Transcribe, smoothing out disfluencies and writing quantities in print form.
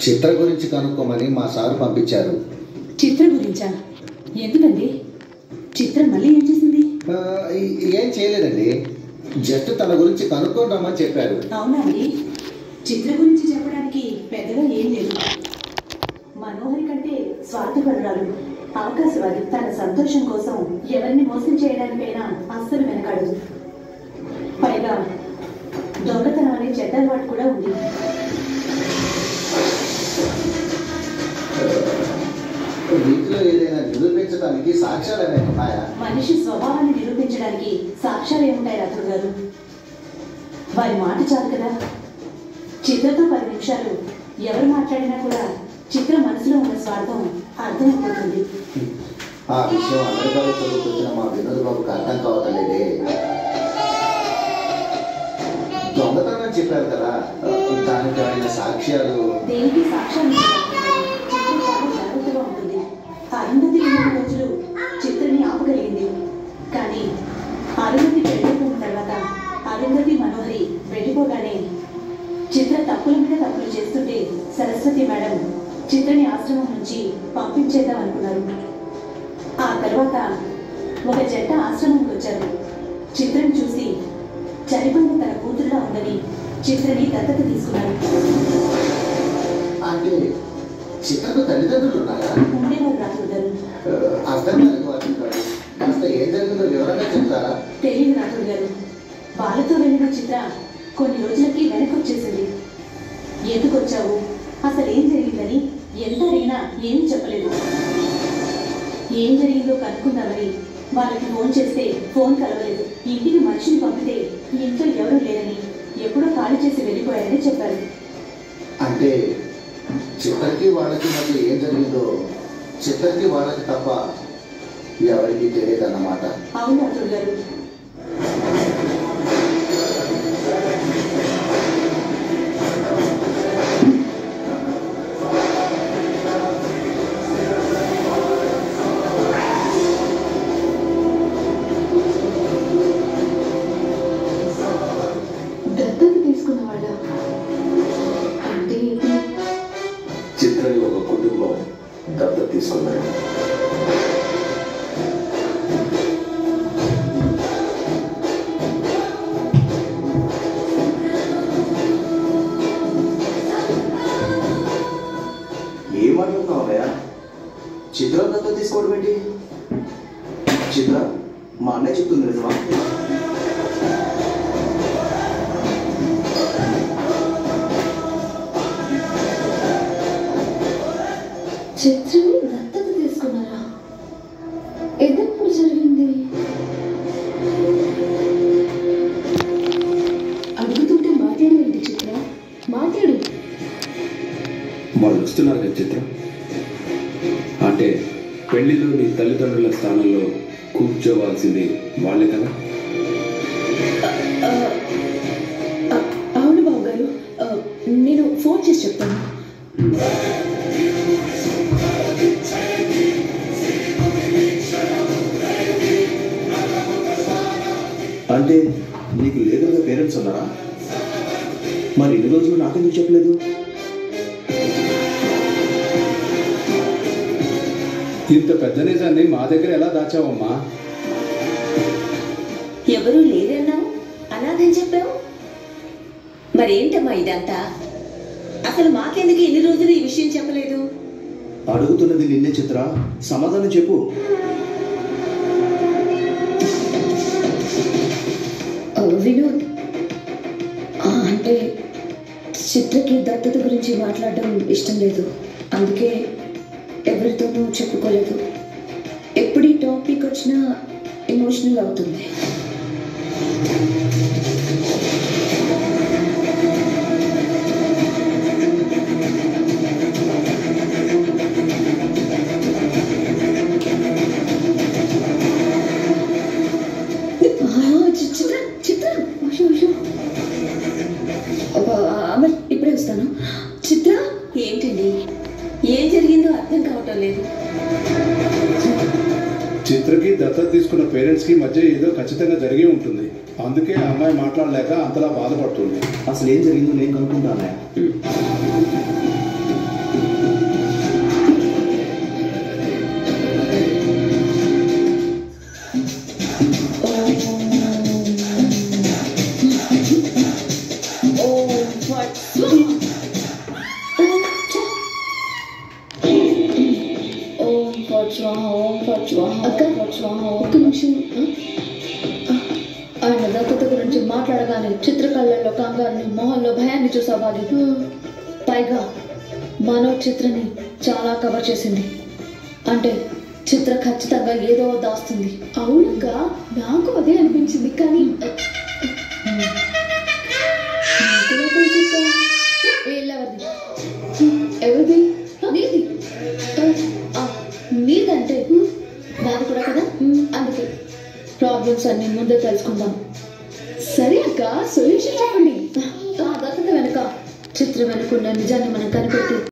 చిత్ర గురించి కనుక్కోమని మా సారు పంపించారు. చిత్ర గురించా? ఎందుకండి? చిత్ర మళ్ళీ ఏం చేసింది? ఏం చేయలేదండి, జస్ట్ తన గురించి కనుక్కొని రమ్మని చెప్పారు. అవునా అండి? చిత్ర గురించి చెప్పడానికి పెద్దగా ఏం లేదు. మనోహరి కంటే స్వార్థపరురాలు, అవకాశవాది. తన సంతోషం కోసం ఎవరిని మోసం చేయడానికైనా అస్సలు వెనకాడదు. పైగా దొంగతనం అనే చెడ్డ అలవాటు కూడా ఉంది. వీటిలో ఏదైనా నిరూపించడానికి సాక్ష్యాలు ఏమైనా ఉన్నాయా? మనిషి స్వభావాన్ని నిరూపించడానికి సాక్ష్యాలు ఏముంటాయి రాథోడ్ గారు? వారి మాట చాలు కదా. చిత్రతో 10 నిమిషాలు ఎవరు మాట్లాడినా కూడా చిత్ర మనసులో ఉన్న స్వార్థం అర్థమైపోతుంది. ఆ విషయం అమెరికాలో చదువుకొచ్చిన మా వినోద్ బాబుకి అర్థం కావట్లేదే. దొంగతనం అని చెప్పారు కదా, దానికి ఆయన సాక్ష్యాలు? దేనికి సాక్ష్యాలు? చిత్ర చాలా జాగ్రత్తగా ఉంటుంది. అరుంధతి 2 రోజులు చిత్రని ఆపగలిగింది. కానీ అరుంధతి వెళ్ళిపోయిన తర్వాత అరుంధతి మనోహరి వెళ్ళిపోగానే చిత్ర తప్పుల మీద తప్పులు చేస్తుంటే సరస్వతి మేడం చిత్రని ఆశ్రమం నుంచి పంపించేద్దాం అనుకున్నారు. ఆ తర్వాత ఒక జంట ఆశ్రమంకి వచ్చారు. చిత్రని చూసి చనిపోయిన తన కూతురులా ఉందని చిత్రని దత్తత తీసుకున్నారు. అంటే చిత్రకు తల్లిదండ్రులు ఉన్నారా? ఉండేవారు రాథోడ్ గారు. అర్థం కాదు, కాస్త ఏం జరిగిందో వివరంగా చెప్తారా? తెలియదు రాథోడ్ గారు. వాళ్ళతో వెళ్ళిన చిత్ర కొన్ని రోజులకి వెనక్కి వచ్చేసింది. ఎందుకు వచ్చావు, అసలు ఏం జరిగిందని ఎంత అడిగినా ఏమీ చెప్పలేదు. ఏం జరిగిందో కనుక్కుందామని వాళ్ళకి ఫోన్ చేస్తే ఫోన్ కలవలేదు. ఇంటికి మనిషిని పంపితే ఇంట్లో ఎవరూ లేరని, ఎప్పుడో ఖాళీ చేసి వెళ్ళిపోయారని చెప్పారు. అంటే చిత్రకి వాళ్ళకి మధ్య ఏం జరిగిందో చిత్రకి వాళ్ళకి తప్ప ఎవరికి తెలియదు అన్నమాట. అవును రాథోడ్ గారు. చిత్రని ఒక కుటుంబం దత్తత తీసుకున్నాడు. ఏమంటున్నావయ్యా? చిత్ర దత్తత తీసుకోవడం ఏంటి? చిత్ర మా అన్నయ్య చెప్తుంది నిజమా? చిత్రని దత్తత తీసుకున్నారా? ఎప్పుడు జరిగింది? అడుగుతుంటే మాట్లాడేంటి చిత్ర? మాట్లాడు. వాళ్ళు వస్తున్నారు కదా చిత్ర. అంటే పెళ్లిలో నీ తల్లిదండ్రుల స్థానంలో కూర్చోవాల్సింది వాళ్ళే కదా? అవును బాబు గారు, నేను ఫోన్ చేసి చెప్తాను. అంటే నీకు లీగల్గా పేరెంట్స్ ఉన్నారా? మరి ఇన్ని రోజులు నాకెందుకు చెప్పలేదు? ఇంత పెద్ద నిజాన్ని మా దగ్గర ఎలా దాచావమ్మా? ఎవరూ లేరన్నావు, అనాథని చెప్పావు. మరేంటమ్మా ఇదంతా? అసలు మాకెందుకు ఇన్ని రోజులు ఈ విషయం చెప్పలేదు? అడుగుతున్నది నిన్నే చిత్ర, సమాధానం చెప్పు. వినోద్, అంటే చిత్రకి దత్తత గురించి మాట్లాడడం ఇష్టం లేదు. అందుకే ఎవరితోనూ చెప్పుకోలేదు. ఎప్పుడు ఈ టాపిక్ వచ్చినా ఎమోషనల్ అవుతుంది. అమర్, ఇప్పుడే వస్తాను. చిత్ర, ఏంటండి ఏం జరిగిందో అర్థం కావటం లేదు. చిత్రకి దత్తత తీసుకున్న పేరెంట్స్కి మధ్య ఏదో ఖచ్చితంగా జరిగి ఉంటుంది. అందుకే ఆ అమ్మాయి మాట్లాడలేక అంతలా బాధపడుతుంది. అసలు ఏం జరిగిందో నేను కనుక్కుంటానయ్య. ఒక్క నిమిషం. ఆయన దత్తత గురించి మాట్లాడగానే చిత్రకళల్లో కంగారుని, మొహంలో భయాన్ని చూసావాలి. పైగా మనోజ్ చిత్రని చాలా కవర్ చేసింది. అంటే చిత్ర ఖచ్చితంగా ఏదో దాస్తుంది. అవునక్క, నాకు అదే అనిపించింది. కానీ ఎవరిది? నీది. నీదంటే నాది కూడా కదా. అందుకే ప్రాబ్లమ్స్ అన్ని ముందే తెలుసుకుందాం. సరే అక్క, సొల్యూషన్ చెప్పండి. ఆ దత్తత వెనుక చిత్ర వెనుకున్న నిజాన్ని మనం